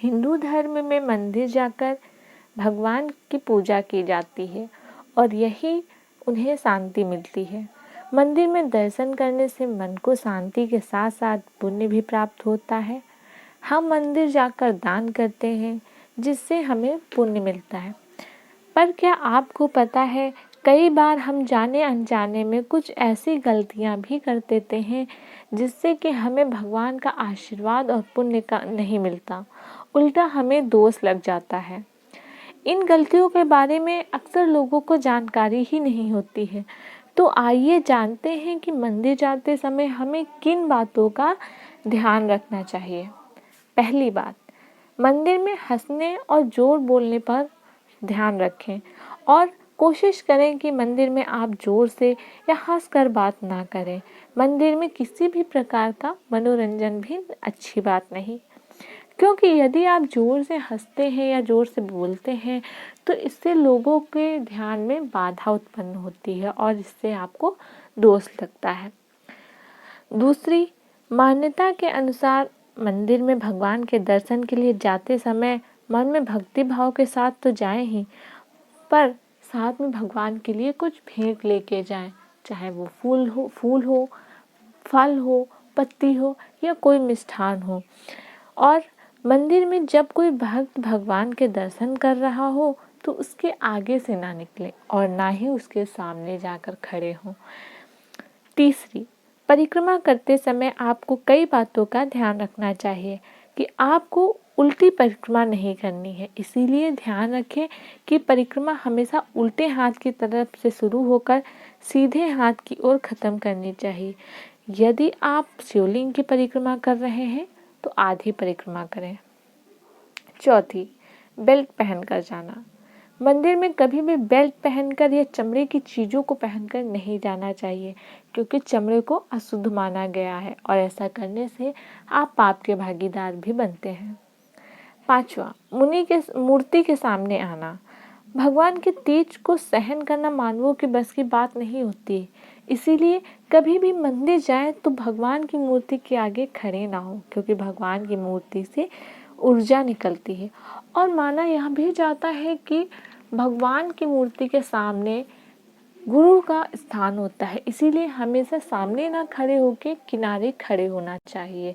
हिंदू धर्म में मंदिर जाकर भगवान की पूजा की जाती है और यही उन्हें शांति मिलती है। मंदिर में दर्शन करने से मन को शांति के साथ साथ पुण्य भी प्राप्त होता है। हम मंदिर जाकर दान करते हैं जिससे हमें पुण्य मिलता है। पर क्या आपको पता है, कई बार हम जाने अनजाने में कुछ ऐसी गलतियां भी कर देते हैं जिससे कि हमें भगवान का आशीर्वाद और पुण्य का नहीं मिलता, उल्टा हमें दोष लग जाता है। इन गलतियों के बारे में अक्सर लोगों को जानकारी ही नहीं होती है। तो आइए जानते हैं कि मंदिर जाते समय हमें किन बातों का ध्यान रखना चाहिए। पहली बात, मंदिर में हंसने और जोर बोलने पर ध्यान रखें और कोशिश करें कि मंदिर में आप जोर से या हंसकर बात ना करें। मंदिर में किसी भी प्रकार का मनोरंजन भी अच्छी बात नहीं, क्योंकि यदि आप जोर से हंसते हैं या जोर से बोलते हैं तो इससे लोगों के ध्यान में बाधा उत्पन्न होती है और इससे आपको दोष लगता है। दूसरी, मान्यता के अनुसार मंदिर में भगवान के दर्शन के लिए जाते समय मन में भक्ति भाव के साथ तो जाएं ही, पर साथ में भगवान के लिए कुछ भेंट लेके जाएं, चाहे वो फूल हो, फल हो, पत्ती हो या कोई मिष्ठान हो। और मंदिर में जब कोई भक्त भगवान के दर्शन कर रहा हो तो उसके आगे से ना निकले और ना ही उसके सामने जाकर खड़े हों। तीसरी, परिक्रमा करते समय आपको कई बातों का ध्यान रखना चाहिए कि आपको उल्टी परिक्रमा नहीं करनी है। इसीलिए ध्यान रखें कि परिक्रमा हमेशा उल्टे हाथ की तरफ से शुरू होकर सीधे हाथ की ओर खत्म करनी चाहिए। यदि आप शिवलिंग की परिक्रमा कर रहे हैं तो आधी परिक्रमा करें। चौथी, बेल्ट पहनकर जाना। मंदिर में कभी भी बेल्ट पहनकर या चमड़े की चीज़ों को पहनकर नहीं जाना चाहिए, क्योंकि चमड़े को अशुद्ध माना गया है और ऐसा करने से आप पाप के भागीदार भी बनते हैं। पांचवा, मुनि के मूर्ति के सामने आना। भगवान के तेज को सहन करना मानवों के बस की बात नहीं होती, इसीलिए कभी भी मंदिर जाएं तो भगवान की मूर्ति के आगे खड़े ना हो, क्योंकि भगवान की मूर्ति से ऊर्जा निकलती है और माना यह भी जाता है कि भगवान की मूर्ति के सामने गुरु का स्थान होता है। इसीलिए हमेशा सामने ना खड़े होकर किनारे खड़े होना चाहिए।